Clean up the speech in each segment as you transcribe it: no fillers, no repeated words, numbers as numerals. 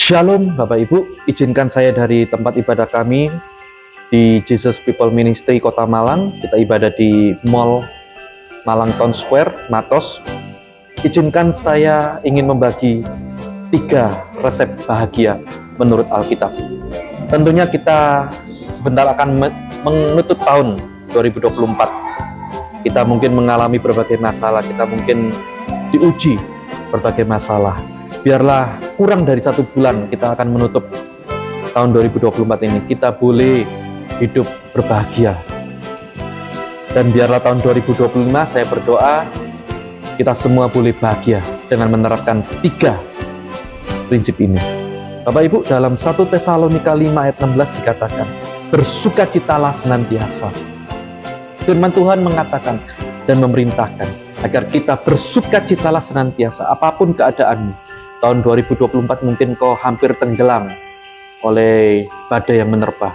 Shalom Bapak Ibu, izinkan saya dari tempat ibadah kami di Jesus People Ministry Kota Malang. Kita ibadah di Mall Malang Town Square, Matos. Izinkan saya ingin membagi 3 resep bahagia menurut Alkitab. Tentunya kita sebentar akan menutup tahun 2024. Kita mungkin mengalami berbagai masalah, kita mungkin diuji berbagai masalah. Biarlah kurang dari 1 bulan kita akan menutup tahun 2024 ini, kita boleh hidup berbahagia. Dan biarlah tahun 2025 saya berdoa kita semua boleh bahagia dengan menerapkan 3 prinsip ini. Bapak Ibu, dalam 1 Tesalonika 5 ayat 16 dikatakan, bersukacitalah senantiasa. Firman Tuhan mengatakan dan memerintahkan agar kita bersukacitalah senantiasa apapun keadaanmu. Tahun 2024 mungkin kau hampir tenggelam oleh badai yang menerpa.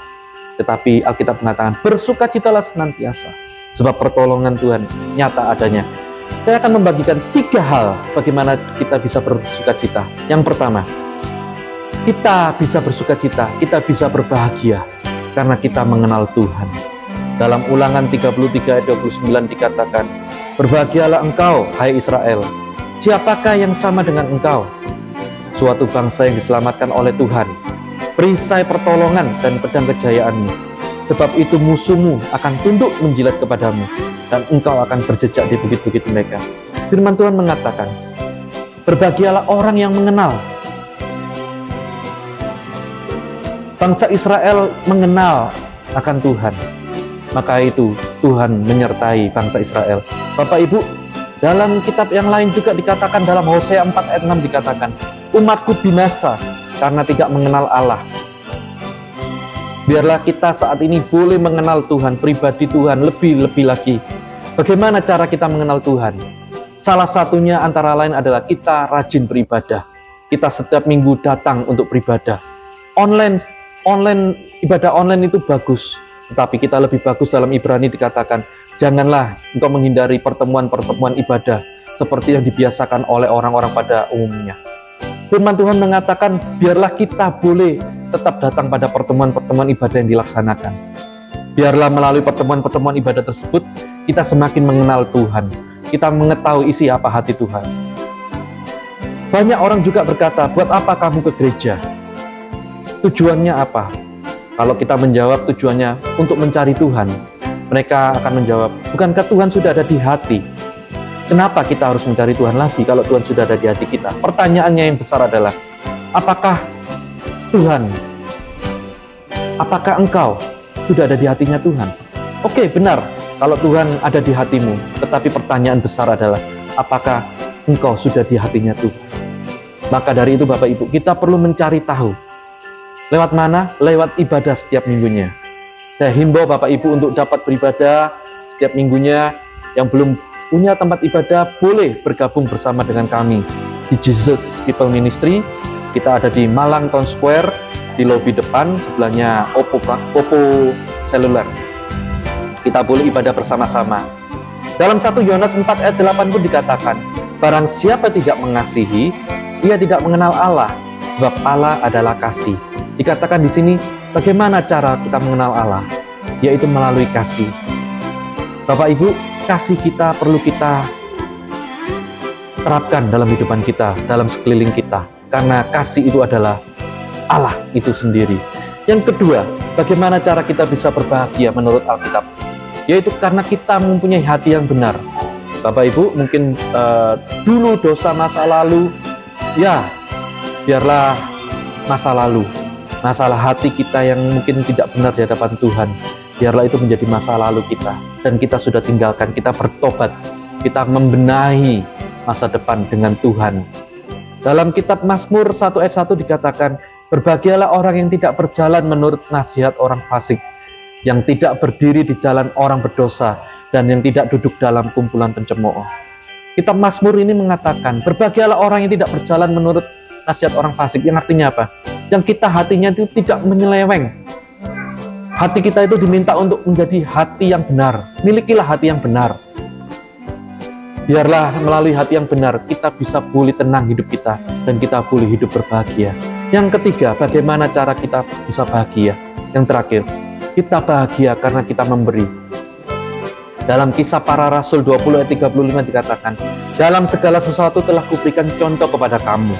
Tetapi Alkitab mengatakan bersukacitalah senantiasa, sebab pertolongan Tuhan nyata adanya. Saya akan membagikan 3 hal bagaimana kita bisa bersukacita. Yang pertama, kita bisa bersukacita, kita bisa berbahagia karena kita mengenal Tuhan. Dalam Ulangan 33 ayat 29 dikatakan, berbahagialah engkau, hai Israel. Siapakah yang sama dengan engkau? Suatu bangsa yang diselamatkan oleh Tuhan, perisai pertolongan dan pedang kejayaanmu. Sebab itu musuhmu akan tunduk menjilat kepadamu, dan engkau akan berjejak di bukit-bukit mereka. Firman Tuhan mengatakan, berbahagialah orang yang mengenal. Bangsa Israel mengenal akan Tuhan, maka itu Tuhan menyertai bangsa Israel. Bapak Ibu, dalam kitab yang lain juga dikatakan, dalam Hosea 4 ayat 6 dikatakan, umatku binasa karena tidak mengenal Allah. Biarlah kita saat ini boleh mengenal Tuhan, pribadi Tuhan lebih-lebih lagi. Bagaimana cara kita mengenal Tuhan? Salah satunya antara lain adalah kita rajin beribadah. Kita setiap minggu datang untuk beribadah. Ibadah online itu bagus, tetapi kita lebih bagus. Dalam Ibrani dikatakan, janganlah engkau menghindari pertemuan-pertemuan ibadah seperti yang dibiasakan oleh orang-orang pada umumnya. Firman Tuhan mengatakan, biarlah kita boleh tetap datang pada pertemuan-pertemuan ibadah yang dilaksanakan. Biarlah melalui pertemuan-pertemuan ibadah tersebut, kita semakin mengenal Tuhan. Kita mengetahui isi apa hati Tuhan. Banyak orang juga berkata, buat apa kamu ke gereja? Tujuannya apa? Kalau kita menjawab tujuannya untuk mencari Tuhan, mereka akan menjawab, bukankah Tuhan sudah ada di hati? Kenapa kita harus mencari Tuhan lagi kalau Tuhan sudah ada di hati kita? Pertanyaannya yang besar adalah, apakah Tuhan, apakah engkau sudah ada di hatinya Tuhan? Oke, benar, kalau Tuhan ada di hatimu. Tetapi pertanyaan besar adalah, apakah engkau sudah di hatinya Tuhan? Maka dari itu Bapak Ibu, kita perlu mencari tahu. Lewat mana? Lewat ibadah setiap minggunya. Saya himbau Bapak Ibu untuk dapat beribadah setiap minggunya. Yang belum punya tempat ibadah boleh bergabung bersama dengan kami di Jesus People Ministry. Kita ada di Malang Town Square, di lobi depan, sebelahnya Oppo Seluler. Kita boleh ibadah bersama-sama. Dalam 1 Yohanes 4 ayat 8 pun dikatakan, barang siapa tidak mengasihi, ia tidak mengenal Allah, sebab Allah adalah kasih. Dikatakan di sini, bagaimana cara kita mengenal Allah? Yaitu melalui kasih. Bapak Ibu, kasih kita perlu kita terapkan dalam kehidupan kita, dalam sekeliling kita. Karena kasih itu adalah Allah itu sendiri. Yang kedua, bagaimana cara kita bisa berbahagia menurut Alkitab? Yaitu karena kita mempunyai hati yang benar. Bapak Ibu, mungkin dulu dosa masa lalu, ya biarlah masa lalu. Masalah hati kita yang mungkin tidak benar di hadapan Tuhan, biarlah itu menjadi masa lalu kita. Dan kita sudah tinggalkan, kita bertobat, kita membenahi masa depan dengan Tuhan. Dalam kitab Mazmur 1 ayat 1 dikatakan, berbahagialah orang yang tidak berjalan menurut nasihat orang fasik, yang tidak berdiri di jalan orang berdosa, dan yang tidak duduk dalam kumpulan pencemooh. Kitab Mazmur ini mengatakan, berbahagialah orang yang tidak berjalan menurut nasihat orang fasik. Yang artinya apa? Yang kita hatinya itu tidak menyeleweng. Hati kita itu diminta untuk menjadi hati yang benar. Milikilah hati yang benar. Biarlah melalui hati yang benar kita bisa pulih tenang hidup kita dan kita pulih hidup berbahagia. Yang ketiga, bagaimana cara kita bisa bahagia? Yang terakhir, kita bahagia karena kita memberi. Dalam Kisah Para Rasul 20 ayat 35 dikatakan, dalam segala sesuatu telah kuberikan contoh kepada kamu,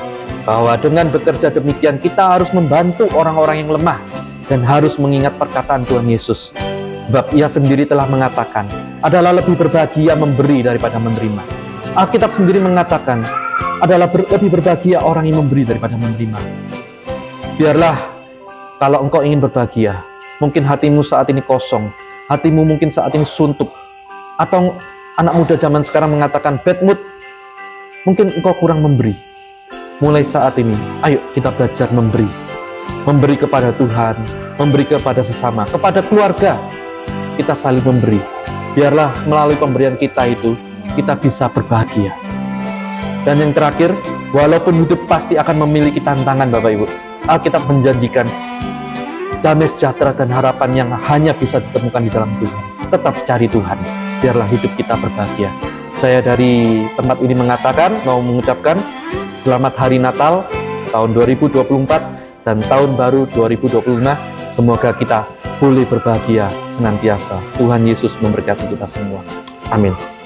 bahwa dengan bekerja demikian kita harus membantu orang-orang yang lemah dan harus mengingat perkataan Tuhan Yesus. Sebab ia sendiri telah mengatakan, adalah lebih berbahagia memberi daripada menerima. Alkitab sendiri mengatakan, adalah lebih berbahagia orang yang memberi daripada menerima. Biarlah, kalau engkau ingin berbahagia, mungkin hatimu saat ini kosong, hatimu mungkin saat ini suntuk, atau anak muda zaman sekarang mengatakan bad mood, mungkin engkau kurang memberi. Mulai saat ini, ayo kita belajar memberi. Memberi kepada Tuhan, memberi kepada sesama, kepada keluarga. Kita saling memberi. Biarlah melalui pemberian kita itu, kita bisa berbahagia. Dan yang terakhir, walaupun hidup pasti akan memiliki tantangan Bapak Ibu, Alkitab menjanjikan damai sejahtera dan harapan yang hanya bisa ditemukan di dalam Tuhan. Tetap cari Tuhan, biarlah hidup kita berbahagia. Saya dari tempat ini mengatakan, mau mengucapkan selamat Hari Natal tahun 2024 dan tahun baru 2025. Semoga kita boleh berbahagia senantiasa. Tuhan Yesus memberkati kita semua. Amin.